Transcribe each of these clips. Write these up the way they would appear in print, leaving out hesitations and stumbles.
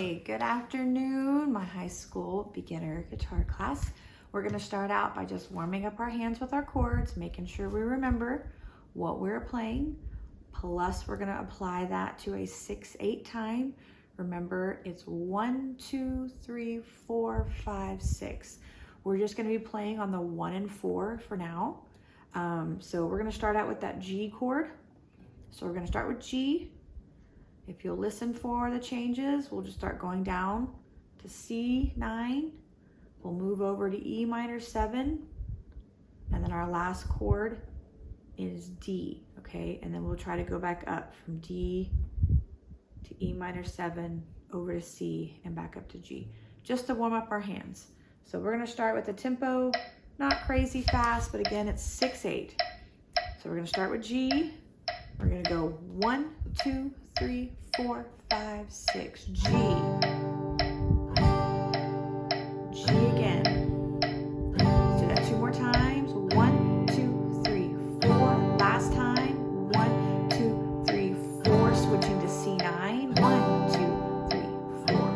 Hey, good afternoon, my high school beginner guitar class. We're going to start out by just warming up our hands with our chords, making sure we remember what we're playing. Plus, we're going to apply that to a 6/8 time. Remember, it's 1, 2, 3, 4, 5, 6. We're just going to be playing on the 1 and 4 for now. So we're going to start out with that G chord. So we're going to start with G. If you'll listen for the changes, we'll just start going down to C9. We'll move over to E minor 7. And then our last chord is D, okay? And then we'll try to go back up from D to E minor 7, over to C, and back up to G, just to warm up our hands. So we're gonna start with the tempo, not crazy fast, but again, it's 6/8. So we're gonna start with G. We're gonna go 1, 2, 3, 4, 5, 6, G. G again. Let's do that 2 more times. 1, 2, 3, 4. Last time. 1, 2, 3, 4. Switching to C9. 1, 2, 3, 4.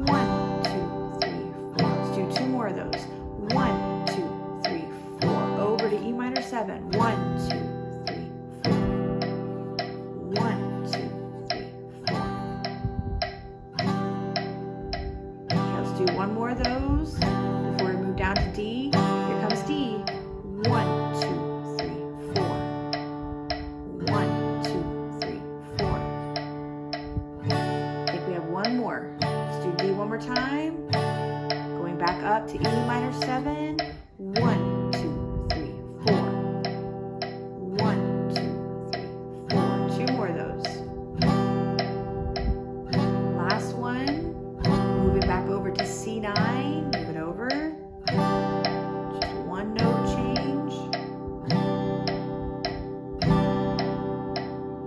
1, 2, 3, 4. Let's do 2 more of those. 1, 2, 3, 4. Over to E minor 7. 1, 2. One more of those before we move down to D. Here comes D. 1, 2, 3, 4. 1, 2, 3, 4. I think we have one more. Let's do D one more time. Going back up to E minor 7. 1, 2, 3, 4. 1, 2, 3, 4. 2 more of those. Last one. Moving back over to C9, move it over. Just one note change.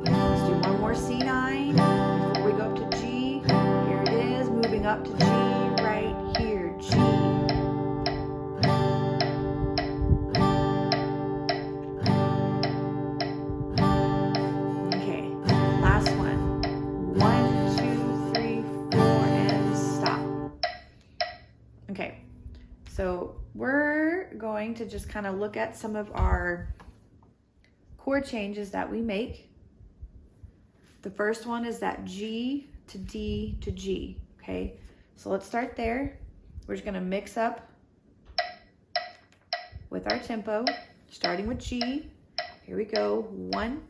Let's do one more C9 before we go up to G. Here it is, moving up to G right here, G. Okay, last one. 1, 2, 3, 4, and stop. Okay, so we're going to just kind of look at some of our chord changes that we make. The first one is that G to D to G, okay? So let's start there. We're just gonna mix up with our tempo, starting with G. Here we go, 1,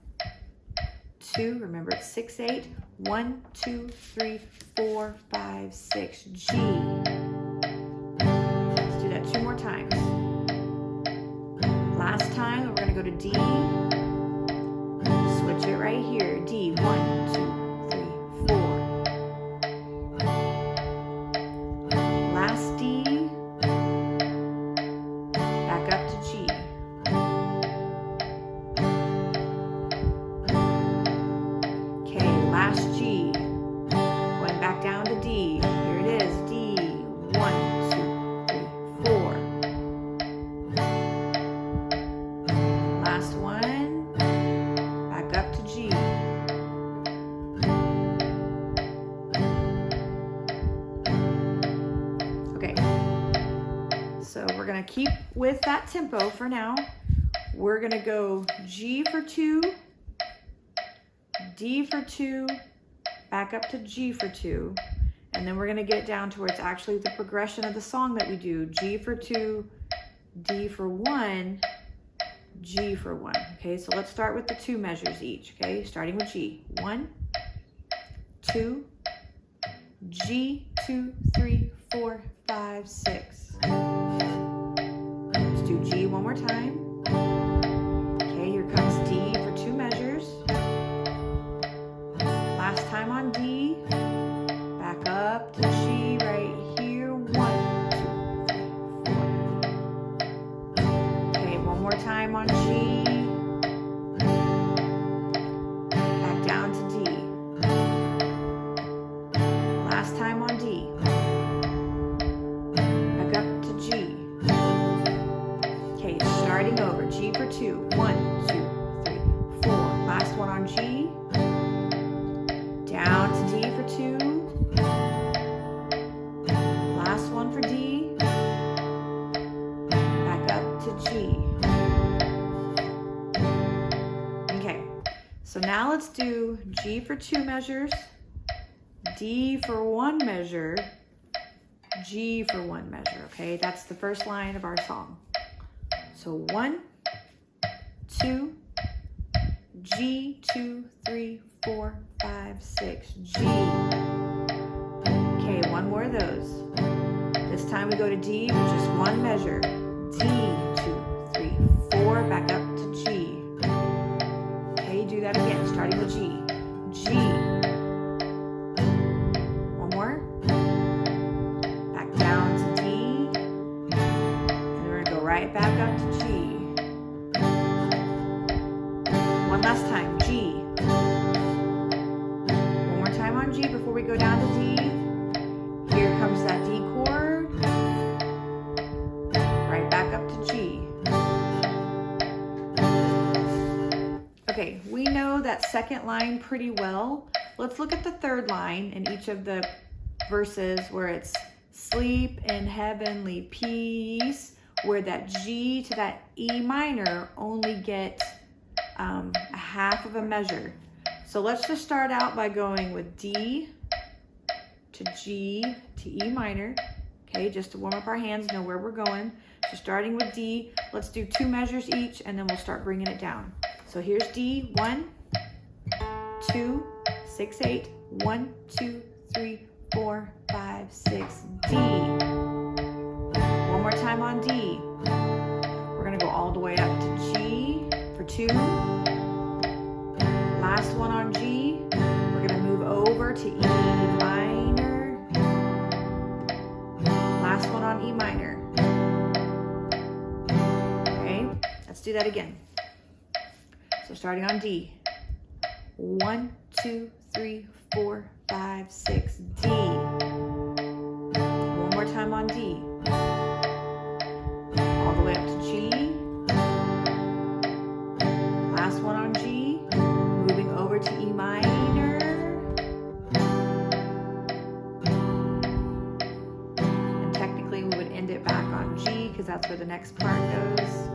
2, remember it's 6/8. 1, 2, 3, 4, 5, 6, G. Let's do that 2 more times. Last time, we're gonna go to D. Switch it right here, D. 1, 2, 3, 4. Last D. Back up to G. Last G, going back down to D. Here it is, D. 1, 2, 3, 4. Last one, back up to G. Okay, so we're gonna keep with that tempo for now. We're gonna go G for 2, D for 2, back up to G for 2, and then we're going to get down to where it's actually the progression of the song that we do. G for 2, D for 1, G for 1. Okay, so let's start with the 2 measures each. Okay, starting with G. 1, 2, G, 2, 3, 4, 5, 6. Let's do G one more time. Okay, here comes D for 2 measures. Last time on D, back up to G right here. 1, 2, 3, 4. Okay, one more time on G. Back down to D. Last time on D. Back up to G. Okay, starting over. G for 2. 1, 2, 3, 4. Last one on G. Down to D for 2. do G for 2 measures, D for 1 measure, G for 1 measure, okay? That's the first line of our song. So 1, 2, G, 2, 3, 4, 5, 6, G. Okay, one more of those. This time we go to D for just 1 measure. D, 2, 3, 4, back up to G. Okay, do that again, starting with G. G. One more. Back down to D. And we're gonna go right back up to G. One last time, G. One more time on G before we go down to D. Here comes that D chord. Right back up to G. Okay, we know that second line pretty well. Let's look at the third line in each of the verses where it's sleep in heavenly peace, where that G to that E minor only get a half of a measure. So let's just start out by going with D to G to E minor, okay, just to warm up our hands, know where we're going. So starting with D, let's do 2 measures each, and then we'll start bringing it down. So here's D, 1, 2, 6, 8, 1, 2, 3, 4, 5, 6, D. One more time on D. We're gonna go all the way up to G for 2. Last one on G. We're gonna move over to E minor. Last one on E minor. Okay, let's do that again. So starting on D. 1, 2, 3, 4, 5, 6, D. One more time on D. All the way up to G. Last one on G. Moving over to E minor. And technically we would end it back on G because that's where the next part goes.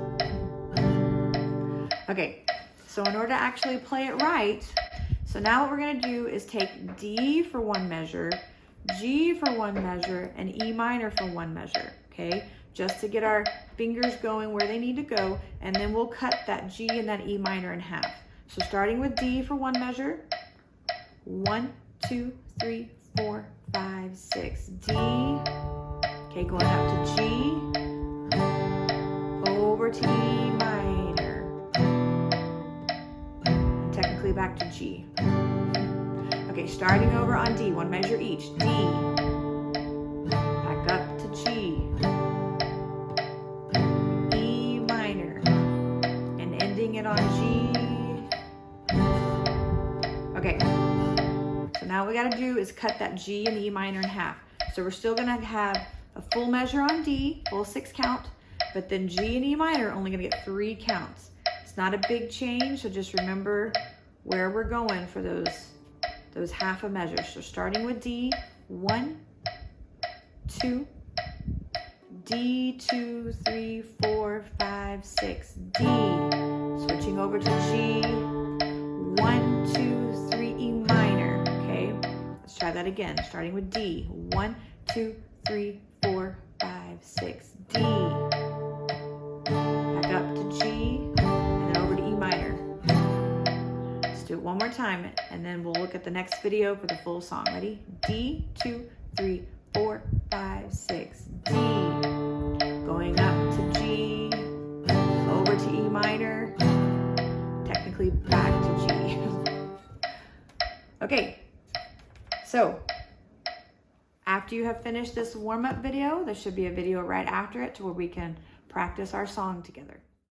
Okay, so in order to actually play it right, so now what we're going to do is take D for 1 measure, G for 1 measure, and E minor for 1 measure, okay? Just to get our fingers going where they need to go, and then we'll cut that G and that E minor in half. So starting with D for 1 measure, 1, 2, 3, 4, 5, 6, D. Okay, going up to G, over to E minor. Technically back to G. Okay, starting over on D, 1 measure each. D, back up to G, E minor, and ending it on G. Okay, so now what we gotta do is cut that G and E minor in half. So we're still gonna have a full measure on D, full 6 count, but then G and E minor are only gonna get 3 counts. It's not a big change, so just remember where we're going for those half a measure. So starting with D, 1, 2, D, 2, 3, 4, 5, 6, D. Switching over to G, 1, 2, 3, E minor. Okay, let's try that again. Starting with D, 1, 2, 3, 4, 5, 6, D. Back up to G, and then over to E minor. Do it one more time, and then we'll look at the next video for the full song. Ready? D, 2, 3, 4, 5, 6, D. Going up to G, over to E minor, technically back to G. Okay, so after you have finished this warm-up video, there should be a video right after it to where we can practice our song together.